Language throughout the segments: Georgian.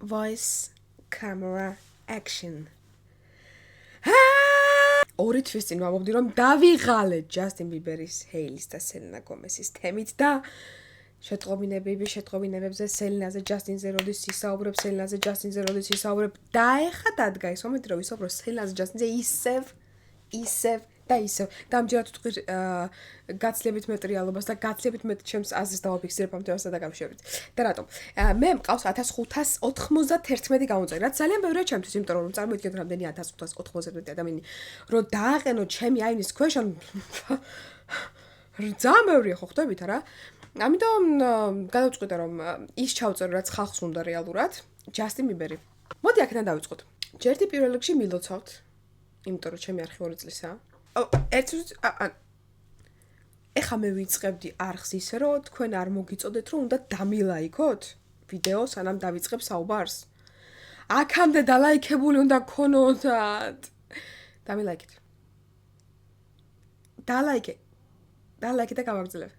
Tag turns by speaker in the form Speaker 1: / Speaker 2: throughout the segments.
Speaker 1: voice camera action. ორი თვის წინ ვამბობდი რომ დავიღალე ჯასტინ ბიბერის, ჰეილის და სელენა გომესის თემით და შეტყობინებებზე სელენაზე ჯასტინზე როდის ისაუბრებ, სელენაზე ჯასტინზე როდის ისაუბრებ და ეხა დადგა ის მომენტი რომ ვისაუბრო სელენაზე ჯასტინზე ისევ და ამჯერად ვთქვი გაცლებით მეტ რეალობას და გაცლებით მეტ ჩემს აზრს დავაფიქსირებ ამ თემასთან დაკავშირებით. და რატომ? მე მყავს 1591 გამოწვევი, რაც ძალიან ბევრია ჩემთვის, იმიტომ რომ წარმოიდგინეთ რამდენი 1591 ადამიანი რომ დააყენო ჩემი აინის ქვეშ, ძალიან ბევრია ხო ხვდებით არა? ამიტომ გადავწყვიტე რომ ის ჩავწერო რაც ხალხს უნდა რეალურად, ჯასტინ ბიბერი. მოდი აქედან დავიწყოთ. ჯერდი პირველ რიგში მილოცავთ, იმიტომ რომ ჩემი არხი 2 წლისაა. ეხა მე ვიწყებდი არხს ისე რომ თქვენ არ მოგიწოდეთ რომ უნდა დამილაიქოთ ვიდეო სანამ დავიწყებ საუბარს. აქამდე დალაიქებული უნდა გქონოდათ. დამილაიქეთ. დალაიქე და გავაგრძელებ.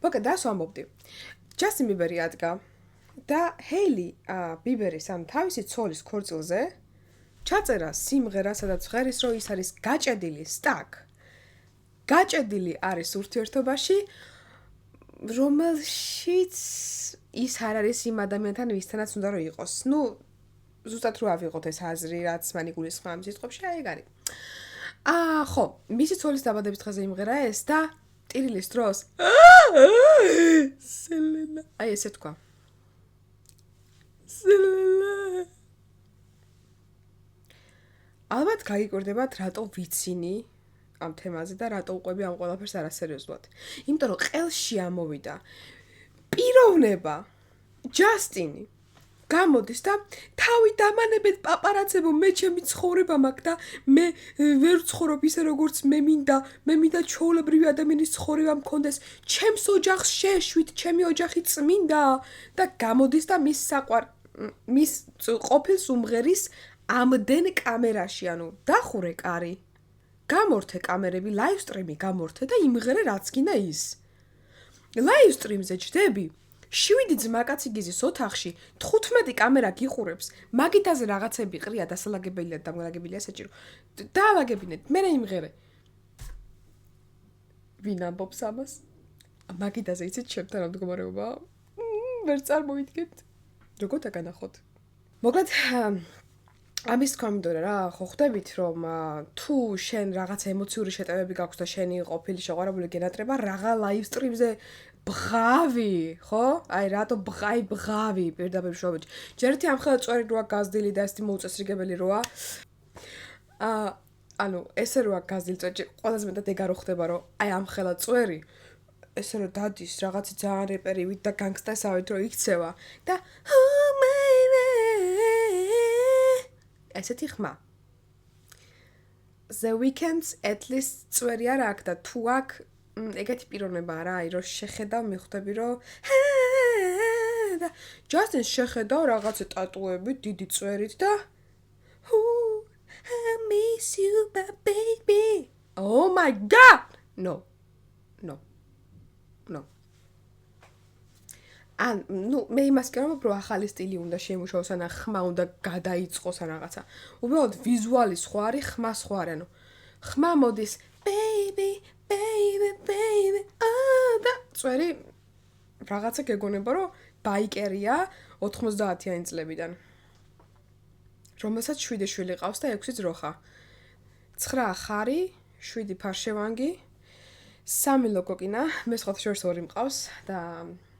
Speaker 1: მოკლედ რას ვამბობდი? ჯასტინ ბიბერი ადგა და ჰეილი ბიბერის ან თავისი ცოლის ქორწილზე ჩაწერა სიმღერა, სადაც ღერის რომ ის არის გაჭედილი სტაკ. გაჭედილი არის ურთიერთობაში, რომელშიც ის არ არის იმ ადამიანთან, ვისთანაც უნდა რომ იყოს. ზუსტად რო ავიღოთ ეს აზრი, რაც მან იგულისხმება ამ სიტყვებში, აი ეგ არის. ხო, მისი ცოლის დაბადების დღეზე იმღერა ეს და ტირილის დროს სელენა. აი ესე თქვა. სელენა. ალბათ გაგიკვირდებათ რატო ვიცინი ამ თემაზე და რატო უყვები ამ ყველაფერს არასერიოზულად. იმიტომ რომ ყელში ამოვიდა პიროვნება ჯასტინი გამოდის და თავი დამანებეთ პაპარაცებო მე ჩემი ცხოვრება მაქვს და მე ვერ ვცხოვრობ ისე როგორც მე მინდა ჩვეულებრივი ადამიანის ცხოვრება მქონდეს ჩემს ოჯახს შეეშვით ჩემი ოჯახი წმინდა და გამოდის და მის ყოფილს უმღერის ამდენ კამერაში, დახურე კარი, გამორთე კამერები, ლაივსტრიმი გამორთე და იმღერე რაც გინდა ის. ლაივსტრიმზე ჯდები, 7 ძმაკაცი გიზის ოთახში 15 კამერა გიყურებს, მაგითაზე რაღაცები ყრია დასალაგებელია და დამალაგებელია საჭირო. დაალაგებინეთ, მე იმღერე. ვინ ამბობს ამას? მაგითაზე იცით ჩემთან მდგომარეობა? ვერ წარმოვიდგენთ. როგორ დაგანახოთ? მოკლედ ამის თქვა მინდოდა რა, ხო ხვდებით რომ თუ შენ რაღაც ემოციური შეტევები გაქვს და შენი ყოფილი შეყვარებული გენატრება რაღა ლაივსტრიმზე ბღავი, ხო? აი რატო ბღავი პირდაპირ შოვეჭ. ჯერეთი ამხელა წვერი როა გაზდილი და ესეთი მოუწესრიგებელი როა. ესე როა გაზდილი წვერი, ყველაზე მეტად ეგ არ ხდება რომ აი ამხელა წვერი ესე რომ დადის რაღაცი ძალიან რეპერივით და განგსტასავით რომ იქცევა და ესეთი ხმა. The Weeknd at least წვერი არ აქვს და თუ აქვს ეგეთი პიროვნება არა, აი რომ შეხედავ მიხვდები რომ და ჯასტინ შეხედავ რაღაცა ტატუებით, დიდი წვერით და I miss you baby. Oh my god. No. მე იმას კი რომ ახალი სტილი უნდა შეიმუშაოს ან ხმა უნდა გადაიწყოს ან რაღაცა. უბრალოდ ვიზუალი სხვა არის, ხმა სხვა არის. ხმა მოდის baby და წვერი რაღაცა გეგონება რომ ბაიკერია 90-იანი წლებიდან. რომელსაც 7 შვილი ყავს და 6 ძროხა. 9 ხარი, 7 ფარშევანგი, 3 ლოკოკინა, მე სხვა შორს 2 მყავს და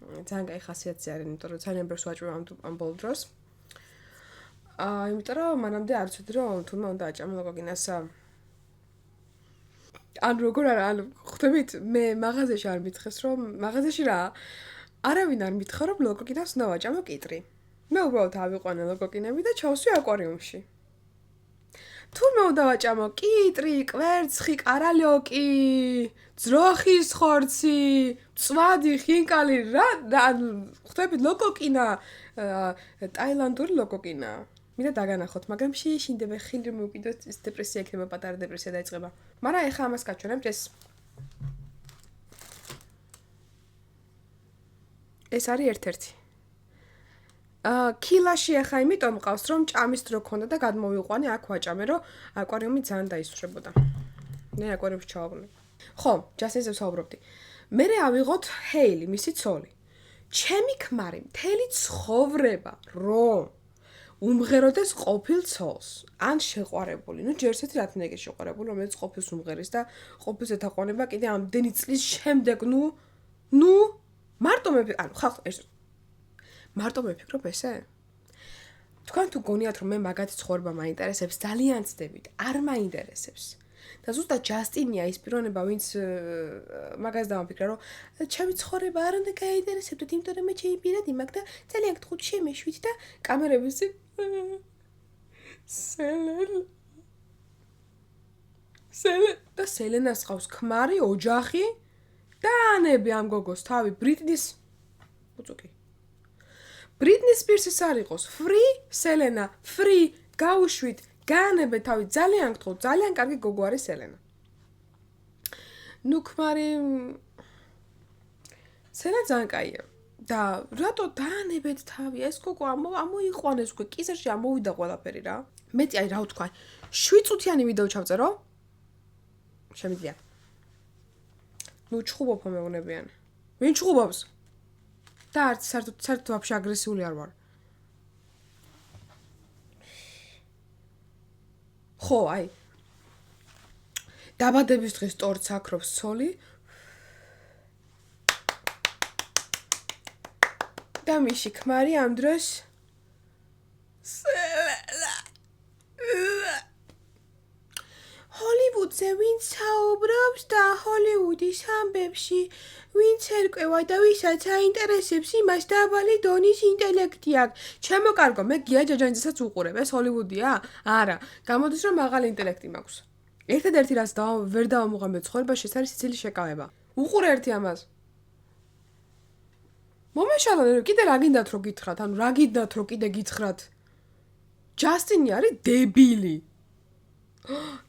Speaker 1: ძალიან კაი ხასიათი არის, იმიტომ რომ ძალიან ბევრს ვაჭრევ ამ ბოლო დროს. იმიტომ რომ მანამდე არ ვიცოდი რომ თურმე უნდა აჭამო ლოკოკინას. როგორ არა, ხვდებით, მე მაღაზიაში არ მითხეს რომ მაღაზიაში რა არავინ არ მითხრა რომ ლოკოკინას უნდა ვაჭამო კიტრი. მე უბრალოდ ავიყვანე ლოკოკინები და ჩავსვი აკვარიუმში. თურმე უნდა ვაჭამო კიტრი, კვერცხი, კარალიოკი, ძროხის ხორცი, მწვადი, ხინკალი, რა ხვდებით ლოკოკინა, ტაილანდური ლოკოკინა. მინდა დაგანახოთ, მაგრამ შეიშინდება ხილი მოვიდოთ, ის დეპრესია იქნება, პატარა დეპრესია დაიწყება. მაგრამ ეხა ამას გაჩვენებთ ეს არის ერთ-ერთი. კილაში ახლა იმიტომ მყავს, რომ ჭამის დრო ქონდა და გადმოვიყვანე აქ ვაჭამე, რომ აკვარიუმი ძალიან დაისვრებოდა. მე აკვარიუმში ჩავაბრუნე. ხო, ჯასტინზე ვსაუბრობდი. მე ავიღოთ ჰეილი, მისი ცოლი. ჩემი ქმარი მთელი ცხოვრება, რომ უმღეროდეს ყოფილ ცოლს, ან შეყვარებული. ნუ ჯერ ესეთი რა თქმა უნდა შეყვარებული, რომელიც ყოფილს უმღერის და ყოფილს ეთაყვანება კიდე ამდენი წლის შემდეგ, ნუ მარტო მე ანუ ხალხ ეს მარტო მიფიქრობ ესე? თქვენ თუ გონიათ რომ მე მაგათი ცხოვრება მაინტერესებს, ძალიან ცდებით, არ მაინტერესებს. და ზუსტად ჯასტინია ის პიროვნება, ვინც მაგას დამაფიქრა, რომ ჩემი ცხოვრება არ უნდა გაინტერესებდეთ, იმიტომ რომ მე ჩემი პირადი მაქვს და ძალიან გთხოვთ შემეშვით და კამერების სელენას ყავს ქმარი, ოჯახი და ანები ამ გოგოს თავი ბრიტნის უწუკი. ბრიტნი სპირსის არ იყოს, ფრი სელენა, ფრი გაუშვით, გაანებე თავი, ძალიან გთხოვთ, ძალიან კარგი გოგო არის სელენა. ნუ ქმარი სელენა ძალიან კაია. და რატო დაანებეთ თავი? ეს გოგო ამოიყვანეს უკვე კისერში ამოვიდა ყველაფერი რა. მეტი აი რა ვთქვა, 7 წუთიანი ვიდეო ჩავწერო. შემიძლია. ნუ ჩხუბობ მეუნებიან. ვინ ჩხუბობს? და არც საერთოდ ვაფშე აგრესიული არ ვარ. ხო, აი. დაბადების დღეს ტორტს აკრობს ცოლი. და მიში ქმარი ამ დროს ჰოლივუდზე ვინც საუბრობს და ჰოლივუდის ამბებში ვინც ერკვევა და ვისაც აინტერესებს იმას დაბალი დონის ინტელექტი აქვს. ჩემო კარგო, მე გია ჯაჯანიძესაც უყურებ, ეს ჰოლივუდია? არა, გამოდის რომ მაღალი ინტელექტი მაქვს. ერთადერთი რაც ვერ დავამუღამე ცხოვრებაში, ეს არის სიცილის შეკავება. უყურე ერთი ამას. მომეშალე, კიდე რა გინდათ რომ გითხრათ, ანუ რა გინდათ რომ კიდე გითხრათ? ჯასტინი არის დებილი.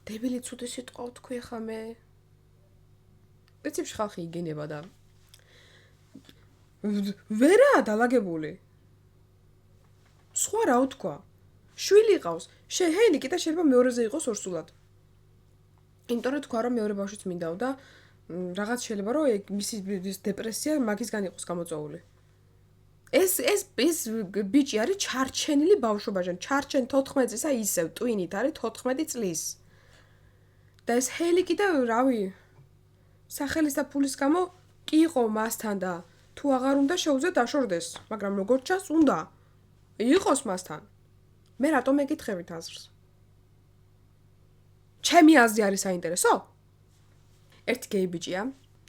Speaker 1: დებილი ცუდი სიტყვა ვთქვი ხა მე. ეცებში ხალხი იგენება და ვერაა დალაგებული. სხვა რა ვთქვა? შვილი ყავს. ჰეილი კიდე შეიძლება მეორეზე იყოს ორსულად. იმიტომ რომ თქვა რომ მეორე ბავშვიც მინდაო და რაღაც შეიძლება რომ მისი დეპრესია მაგისგან იყოს გამოწვეული. ეს ბიჭი არის ჩარჩენილი ბავშვობაშენ. ჩარჩენ 14 წლისა ისევ ტვინით არის 14 წლის. და ეს ჰეილი კიდე რავი სახელის და ფულის გამო კი იყო მასთან და თუ აღარ უნდა შეუძლია დაშორდეს, მაგრამ როგორც ჩანს უნდა იყოს მასთან. მე რატომ მეკითხებით აზრს? ჩემი აზრი არის საინტერესო? ერთი გეი ბიჭია,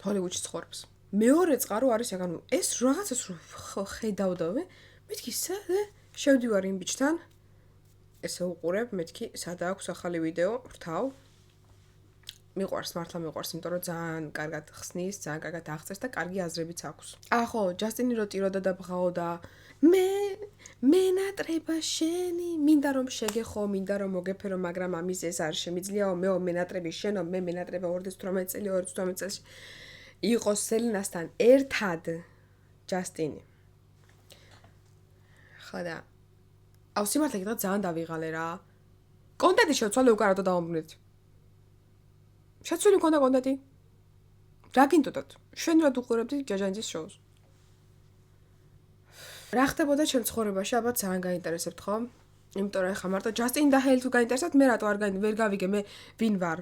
Speaker 1: ჰოლივუდში ცხოვრობს. მეორე წყარო არის ეგ, ანუ ეს რაღაცას რო ხედავდა მე, მეთქი შევდივარ იმ ბიჭთან. ესე უყურებ, მეთქი სადა აქვს ახალი ვიდეო, ვრთავ. მიყვარს, მართლა მიყვარს, იმიტომ რომ ძალიან კარგად ხსნის, ძალიან კარგად აღწერს და კარგი აზრებიც აქვს. ხო, ჯასტინი რო ტიროდა და ბღაოდა, მე ნატრება შენი, მინდა რომ შეგეხო, მინდა რომ მოგეფერო, მაგრამ ამის ეს არ შემიძლიაო, მე ნატრები შენო, მე ნატრება 2018 წელი, 2018 წელს იყოს სელენასთან ერთად ჯასტინი. ხოდა აუსიმართლე კიდე ძალიან დავიღალე რა. კონტენტი შევცვალე უკან რატო დავამბნით? შეცვლილი მქონდა კონტენტი. რა გინდოდათ? შენ რა უყურებდი ჯაჯანიძის შოუს? რა ხდებოდა ჩემ ცხოვრებაში, ალბათ ძალიან გაინტერესებთ ხო? იმიტომ რომ ხა მარტო ჯასტინ და ჰეილი თუ გაინტერესებთ, მე რატო ვერ გავიგე მე ვინ ვარ?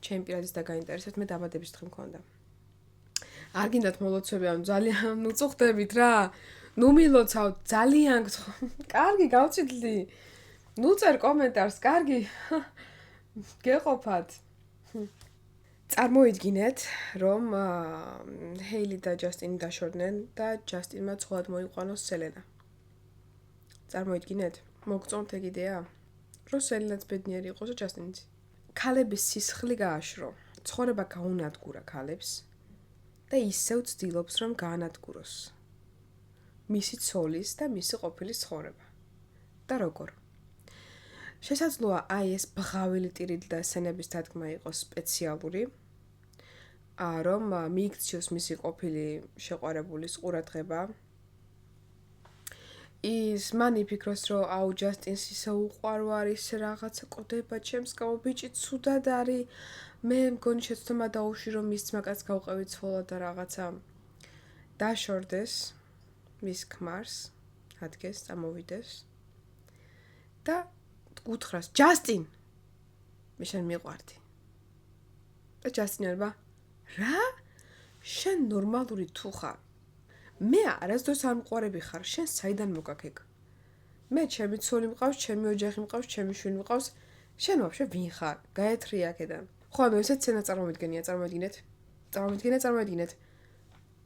Speaker 1: ჩემი პირადის და გაინტერესებთ, მე დაბადების დღე მქონდა. არ გინდათ მოლოცვები, ანუ ძალიან უწუხდებით რა. ნუ მილოცავთ, ძალიან კარგი გავწიდლი. ნუ წერ კომენტარს, კარგი. გეყოფათ. წარმოიდგინეთ, რომ ჰეილი და ჯასტინი დაშორდნენ და ჯასტინმა ცოლად მოიყვანოს სელენა. წარმოიდგინეთ, მოგწონთ ეგ იდეა? რომ სელენაც ბედნიერი იყოს და ჯასტინიც. ქალების სისხლი გააშრო. ცხოვრება გაუნადგურა ქალებს და ისევ ცდილობს რომ გაანადგუროს. მისი ცოლის და მისი ყოფილის ცხოვრება. და როგორ? შესაძლოა აი ეს ბღავილი ტირილი და სცენების დადგმა იყოს სპეციალური, რომ მიიქციოს მისი ყოფილი შეყვარებულის ყურადღება. ის მან იფიქროს, რომ აუ ჯასტინს ისე უყვარო არის რაღაცა კვდება ჩემს გამო ბიჭი ცუდად არის. მე მგონი შეცდომა დაუშვი რომ მის ძმაკაც გავყევი ცხოველად და რაღაცა. დაშორდეს მის ქმარს, ადგეს, წამოვიდეს. და უთხრას, ჯასტინ, მე შენ მიყვარდი. და ჯასტინერბა, რა? შენ ნორმალური თუ ხარ? მე არასდროს არ მყურები ხარ, შენ საიდან მოგაქეკ? მე ჩემი ცოლი მყავს, ჩემი ოჯახი მყავს, ჩემი შვილი მყავს, შენ ვაფშე ვინ ხარ? გაეთრი აქედან. ხო, ანუ ესეც სცენა წარმოვიდგინეთ.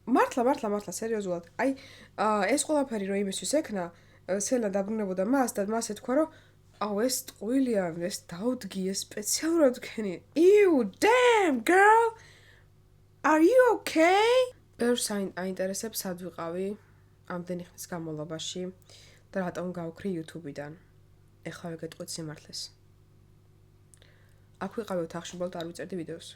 Speaker 1: მართლა, სერიოზულად. აი, ეს ყველაფერი რომ იმისთვის ექნა, სელა დაბრუნებოდა მას და მას ეთქვა, რომ აუ ეს ტყუილია, ეს დაუდგი, ეს სპეციალურად ვქენი. Ew, damn girl. Are you okay? ბევრს აინტერესებს სად ვიყავი ამდენი ხნის განმავლობაში და რატომ გავქრი YouTube-დან. ეხლა ვეგეტყვით სიმართლეს. აქ ვიყავი ოთახში, უბრალოდ არ ვიწერდი ვიდეოს.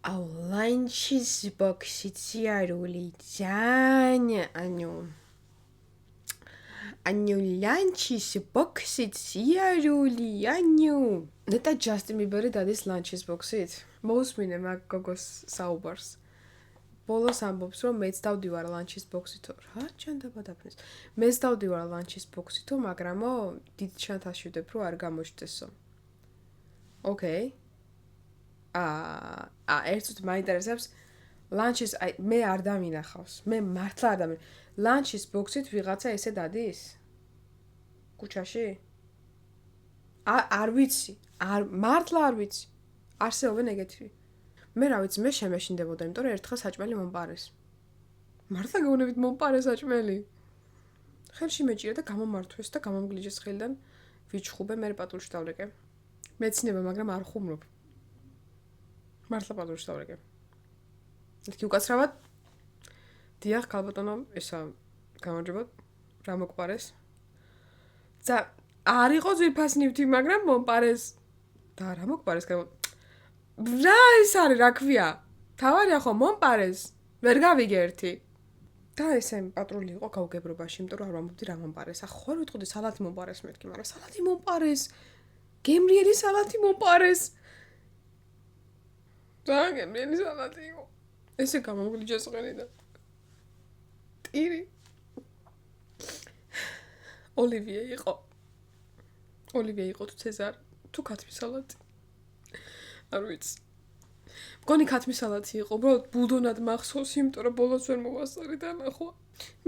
Speaker 1: აუ ლანჩის ბოქსი ციარული ძალიან ანუ ლანჩის ბოქსი ციარული ნეტა ჯასტინ ბიბერი დადის ლანჩის ბოქსით მოусმინე მაგ გოგოს საუბარს ბოლოს ამბობს რომ მეც დავდივარ ლანჩის ბოქსითო რა ჩანდაბა დაფნის მეც დავდივარ ლანჩის ბოქსითო მაგრამო დიდ ჩანთაში ვდებ რომ არ გამოჩდესო ოკეი ერთად მაინტერესებს ლანჩის მე არ დამინახავს მე მართლა არ დამინახავს ლანჩის ბოქსით ვიღაცა ესე დადის კუჩაში არ ვიცი მართლა არ ვიცი არსებობენ ეგეთი მე რა ვიცი მე შემეშინდებოდა იმიტომ რომ ერთხელ საჭმელი მომპარეს მართლა გეუბნებით მომპარეს საჭმელი ხელში მეჭირა და გამომართვეს და გამომგლიჯეს ხელიდან ვიჩხუბე მე პატულში დავრეკე მეცინება მაგრამ არ ხუმრობ მართლა პატულში დავრეკე ეთქი უკაცრავად დიახ ქალბატონო ესა გამარჯობათ რა მოგპარეს და არ იყო ძვირფასნივთი მაგრამ მომპარეს და რა მოგპარეს რა ის არის რა ქვია თავარია ხო მომპარეს ვერ გავიგე ერთი და ესე პატრული იყო გაუგებრობაში იმიტომ რომ არ ვამბობდი რა მომპარეს ახ ხო არ ვიტყოდი სალათი მომპარეს მეთქი მაგრამ სალათი მომპარეს გემრიელი სალათი მომპარეს და გემრიელი სალათი იყო ესე გამომგლიჯეს ხელიდან ტირი ოლივიე იყო თუ ცეზარ თუ ქათმის სალათი არ ვიცი მგონი ქათმის სალათი იყო უბრალოდ ბუდონად მახსოვს იმიტომ რომ ბოლოს ვერ მოვასწარი და ნახვა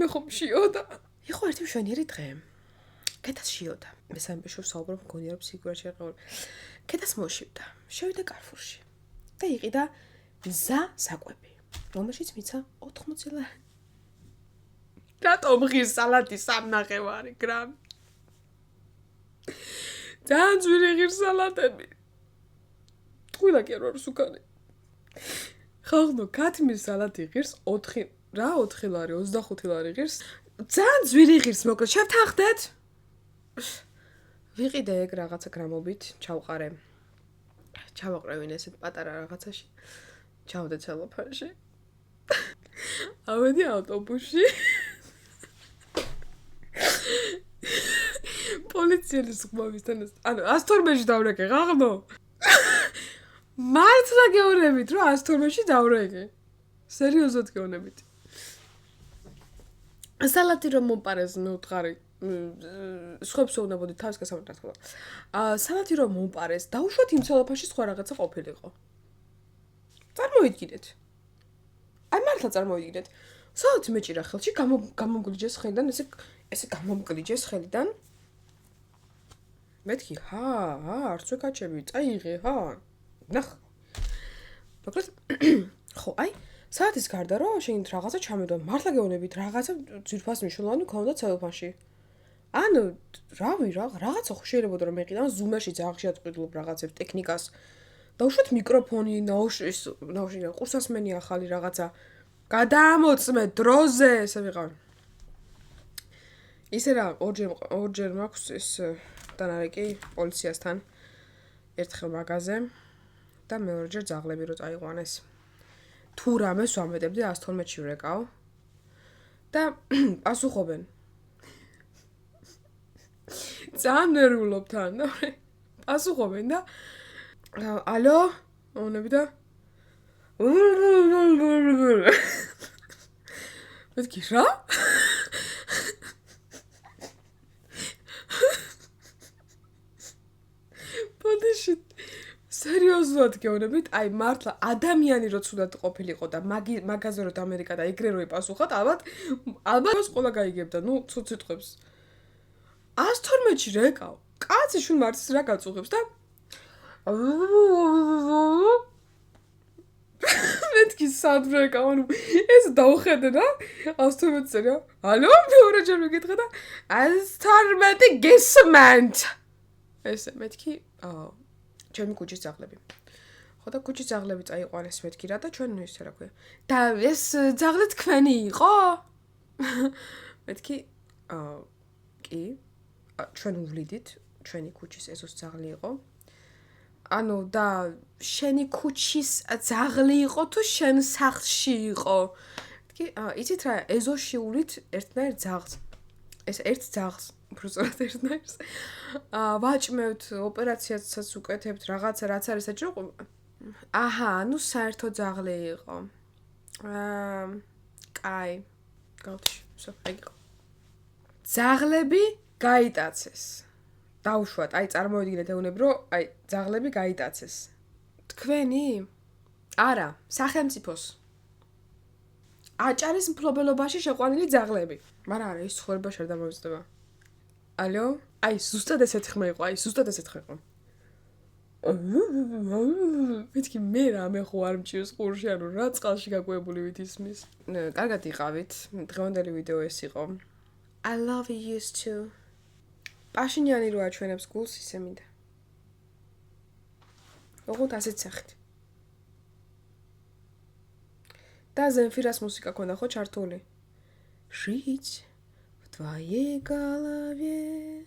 Speaker 1: მე ხომ შიოდა იყო ერთი მშვენიერი დღე კეთას შიოდა მესამე ბეშოს საუბრობ მგონია რომ სიგურად შეყევ კეთას მოშივდა შევიდა კარფურში და იყიდა გზა საკვები რომელშიც მიცა 80 ლარი რატომ ღირს სალათი 3.5 გრამი ძალიან ძვირი ღირს სალათები ტყუილა კი არ ვარ სუკანი ხალხო ქათმის სალათი ღირს 4 ლარი 25 ლარი ღირს ძალიან ძვირი ღირს მოკლედ შევთანხდეთ ვიყიდე ეგ რაღაცა გრამობით ჩავყარე ჩავაყრევინ ესეთ პატარა რაღაცაში ჩავდე ცელოფანში ავედი ავტობუსში პოლიციის ხმობისთან ანუ 112-ში დავრეკე ღაღნო მართლა გეუბნებით რომ 112-ში დავრეკე სერიოზად გეუბნებით სალათი რომ მომპარეს მე უთხარი სხვებს უნებოდი თავს გასამართლა სალათი რომ მომპარეს დაუშვათ იმ ცელოფანში სხვა რაღაცა ყოფილიყო წარმოიდგინეთ აი მართლა წარმოიდგინეთ სალათი მეჭირა ხელში გამომგლიჯეს ხელიდან ესე გამომგლიჯეს ხელიდან მეთქი არც ვეკაჩები წაიღე ნახ მოკლედ ხო აი საათის გარდა რომ შენ რაღაცა ჩამედო მართლა გეუბნებით რაღაცა ძვირფას მნიშვნელოვანი ქონდა ცელოფანში ანუ რავი რაღაცა ხო შეიძლება რომ მეყიდან ზუმერში ძაღლში ატყიდულობ რაღაცებს ტექნიკას დაუშვათ მიკროფონი ნაუში ყურსასმენი ახალი რაღაცა გადაამოწმე დროზე ესე ვიყავ ისე რა ორჯერ მაქვს ეს დანარეკი პოლიციასთან ერთხელ მაგაზე და მეორეჯერ ძაღლები რო წაიყვანეს თუ რამეს ვამეტებდი 112-ში ვრეკავ და პასუხობენ. ძალიან ნერვულობ თან და პასუხობენ და ალო, აუნები და მეთქი რა? ბოდიში სერიოზულად გეუბნებით, აი მართლა ადამიანი რო ცუდად ყოფილიყო და მაგაზე რო ამერიკა და ეგრე რო იპასუხოთ, ალბათ ყველა გაიგებდა, ნუ ცუდ სიტყვებს. 112-ში რეკავ. კაცი შვილ მარცის რა გაწუხებს და მეთქი სად რეკავ, ანუ ეს დაუხედე რა 112 წერია. ალო, მეორეჯერ მეკითხა და 112 გესმენთ. ესე მეთქი ჩემი ქუჩის ძაღლები. ხო და ქუჩის ძაღლები წაიყვანეს მეთქი რა და ჩვენ ისე რა ქვია. და ეს ძაღლი თქვენი იყო? მეთქი კი. ჩვენ ვლიდით, ჩვენი ქუჩის ეზოს ძაღლი იყო. ანუ და შენი ქუჩის ძაღლი იყო თუ შენ სახლში იყო? მეთქი იცით რა, ეზოში ვლით ერთნაირ ძაღლს. ეს ერთ ძაღლს უბრალოდ ერთნაირს. ვაჭმევთ, ოპერაციასაც უკეთებთ, რაღაცა რაც არის საჭირო. აჰა, ну საერთო ძაღლი იყო. კაი. გავთში, всё, ეგ იყო. ძაღლები გაიტაცეს. დავუშვათ, აი წარმოვიდგინეთ ეუნები, რომ აი ძაღლები გაიტაცეს. თქვენი? არა, სახელმწიფოს. აჭარის მფლობელობაში შეყვანილი ძაღლები. მაგრამ არა, ის ცხოვრება შარ დამოვიწყდება. ალო? აი, ზუსტად ესეთ ხმა იყო, აი, ზუსტად ესეთ ხმა იყო. მეთქი მე რამე ხო არ მჭირს ყურში, ანუ რა წყალში გაკვებული ვით ისმის. კარგად იყავით, დღევანდელი ვიდეო ეს იყო. I love you used to. პაშინიანი რო აჩვენებს გულს, ისე მინდა. ოღონდ ასეთ სახით. და ზენფირას მუსიკა ქონდა ხო ჩართული? Жить в твоей голове